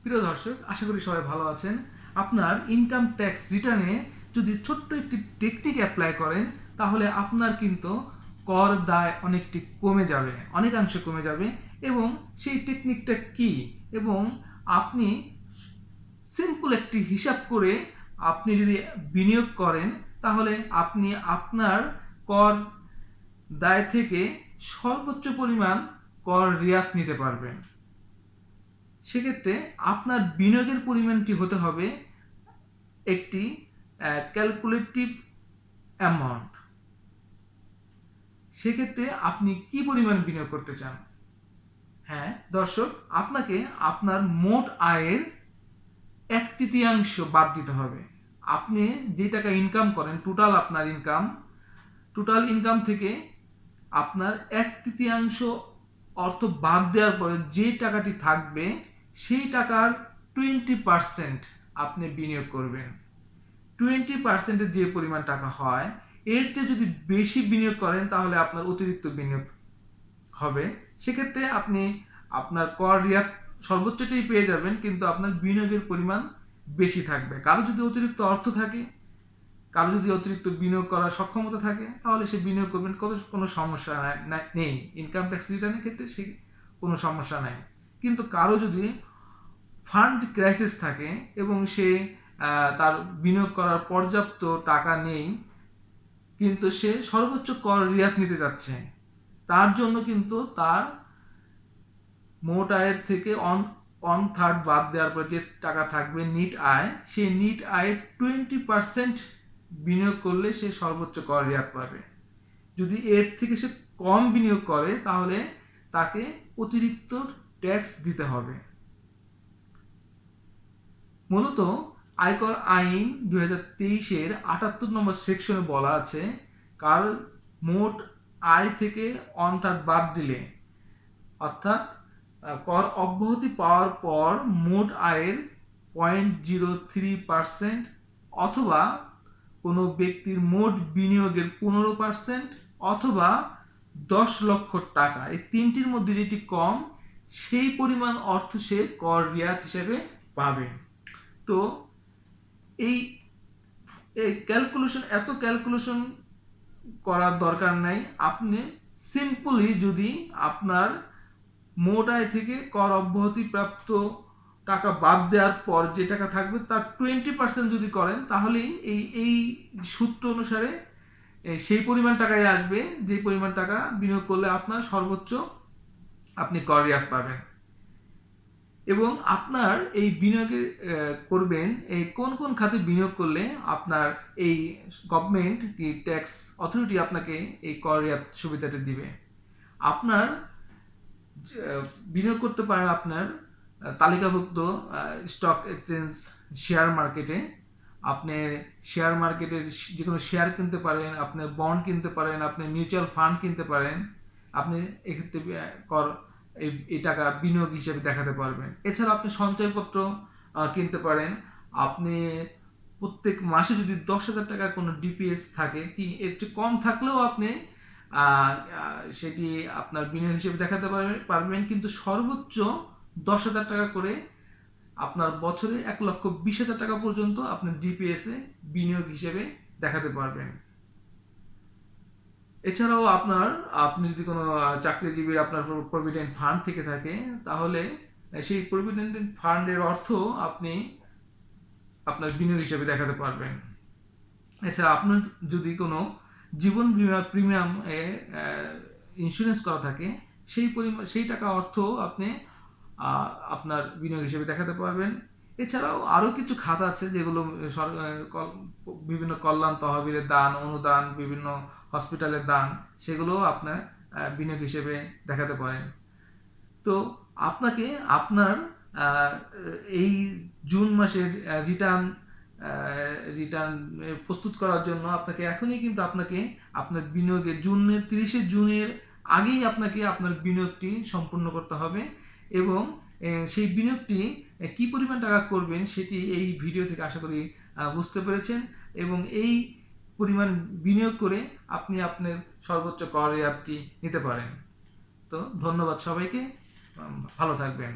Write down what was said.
প্রিয় দর্শক, আশা করি সবাই ভালো আছেন। আপনার ইনকাম ট্যাক্স রিটার্নে যদি ছোট্ট একটি টেকনিক অ্যাপ্লাই করেন, তাহলে আপনার কিন্তু কর দায় অনেকটি কমে যাবে, অনেকাংশে কমে যাবে। এবং সেই টেকনিকটা কি, এবং আপনি সিম্পল একটি হিসাব করে আপনি যদি বিনিয়োগ করেন, তাহলে আপনি আপনার কর দায় থেকে সর্বোচ্চ পরিমাণ কর রিয়াত নিতে পারবেন। সেক্ষেত্রে আপনার বিনিয়োগের পরিমাণটি হতে হবে একটি ক্যালকুলেটিভ অ্যামাউন্ট। সেক্ষেত্রে আপনি কি পরিমাণ বিনিয়োগ করতে চান? হ্যাঁ দর্শক, আপনাকে আপনার মোট আয়ের 1/3 বাদ দিতে হবে। আপনি যে টাকা ইনকাম করেন, টোটাল ইনকাম থেকে আপনার 1/3 অর্থ বাদ দেওয়ার পরে যে টাকাটি থাকবে, সেই টাকার 20% আপনি বিনিয়োগ করবেন। 20%-এর যে পরিমাণ টাকা হয়, এর চেয়ে যদি বেশি বিনিয়োগ করেন, তাহলে আপনার অতিরিক্ত বিনিয়োগ হবে। সেক্ষেত্রে আপনি আপনার কর রিয়াত সর্বোচ্চটাই পেয়ে যাবেন, কিন্তু আপনার বিনিয়োগের পরিমাণ বেশি থাকবে। কারো যদি অতিরিক্ত অর্থ থাকে, কারো যদি অতিরিক্ত বিনিয়োগ করার সক্ষমতা থাকে, তাহলে সে বিনিয়োগ করবেন, কোনো সমস্যা নেই। ইনকাম ট্যাক্স রিটার্নের ক্ষেত্রে সে কোনো সমস্যা নাই। কিন্তু কারো যদি ফান্ড ক্রাইসিস থাকে এবং সে তার বিনিয়োগ করার পর্যাপ্ত টাকা নেই, কিন্তু সে সর্বোচ্চ কর রিয়াত নিতে যাচ্ছে, তার জন্য কিন্তু তার মোট আয়ের থেকে 1/3 বাদ দেওয়ার পর যে টাকা থাকবে নিট আয়, সেই নিট আয়ের 20% বিনিয়োগ করলে সে সর্বোচ্চ কর রিয়াত পাবে। যদি এর থেকে সে কম বিনিয়োগ করে, তাহলে তাকে অতিরিক্ত ট্যাক্স দিতে হবে। মূলত আয়কর আইন 2023-এর 78 নম্বর সেকশনে বলা আছে, কার মোট আয় থেকে 1/3 বাদ দিলে, অর্থাৎ কর অব্যাহতি পাওয়ার পর মোট আয়ের 0.03% অথবা কোনো ব্যক্তির মোট বিনিয়োগের 15% অথবা 10 লক্ষ টাকা, এই তিনটির মধ্যে যেটি কম, সেই পরিমাণ অর্থ সে কর রিয়াত হিসেবে পাবে। তো এই ক্যালকুলেশন করার দরকার নাই। আপনি সিম্পলি যদি আপনার মোট আয় থেকে কর অব্যাহতি প্রাপ্ত টাকা বাদ দেওয়ার পর যে টাকা থাকবে, তার 20% যদি করেন, তাহলেই এই সূত্র অনুসারে সেই পরিমাণ টাকাই আসবে, যে পরিমাণ টাকা বিনিয়োগ করলে আপনার সর্বোচ্চ আপনি কর রিয়াত পাবেন। এবং আপনার এই বিনিয়োগে করবেন এই কোন কোন খাতে বিনিয়োগ করলে আপনার এই গভর্নমেন্ট কি ট্যাক্স অথরিটি আপনাকে এই কর রিয়াত সুবিধাটা দিবে। আপনার বিনিয়োগ করতে পারেন আপনার তালিকাভুক্ত স্টক এক্সচেঞ্জ শেয়ার মার্কেটে। আপনি শেয়ার মার্কেটের যে কোনো শেয়ার কিনতে পারেন, আপনি বন্ড কিনতে পারেন, আপনি মিউচুয়াল ফান্ড কিনতে পারেন। আপনি এক্ষেত্রে কর এই টাকা বিনিয়োগ হিসেবে দেখাতে পারবেন। এছাড়া আপনি সঞ্চয়পত্র কিনতে পারেন। আপনি প্রত্যেক মাসে যদি 10,000 টাকার কোনো ডিপিএস থাকে, কি এর চেয়ে কম থাকলেও আপনি সেটি আপনার বিনিয়োগ হিসেবে দেখাতে পারবেন, কিন্তু সর্বোচ্চ 10,000 টাকা করে আপনার বছরে 1,20,000 টাকা পর্যন্ত আপনার ডিপিএস এ বিনিয়োগ হিসেবে দেখাতে পারবেন। এছাড়াও আপনি যদি কোনো চাকরিজীবীর আপনার প্রভিডেন্ট ফান্ড থেকে থাকে, তাহলে সেই প্রভিডেন্ট ফান্ডের অর্থ আপনি আপনার বিনিয়োগ হিসেবে দেখাতে পারবেন। এছাড়া আপনার যদি কোনো জীবন বীমা প্রিমিয়াম ইন্স্যুরেন্স করা থাকে, সেই টাকা অর্থ আপনি আপনার বিনিয়োগ হিসেবে দেখাতে পারবেন। এছাড়াও আরও কিছু খাত আছে, যেগুলো বিভিন্ন কল্যাণ তহবিলের দান, অনুদান, বিভিন্ন হসপিটালের দান, সেগুলোও আপনার বিনিয়োগ হিসেবে দেখাতে পারেন। তো আপনাকে আপনার এই জুন মাসের রিটার্ন প্রস্তুত করার জন্য আপনাকে এখনই কিন্তু আপনার বিনিয়োগের 30 জুনের আগেই আপনাকে আপনার বিনিয়োগটি সম্পূর্ণ করতে হবে। এবং সেই বিনিয়োগটি কি পরিমাণ টাকা করবেন, সেটি এই ভিডিও থেকে আশা করি বুঝতে পেরেছেন। এবং এই পরিমাণ বিনিয়োগ করে আপনি আপনার সর্বোচ্চ কর রিয়াতটি নিতে পারেন। তো ধন্যবাদ সবাইকে, ভালো থাকবেন।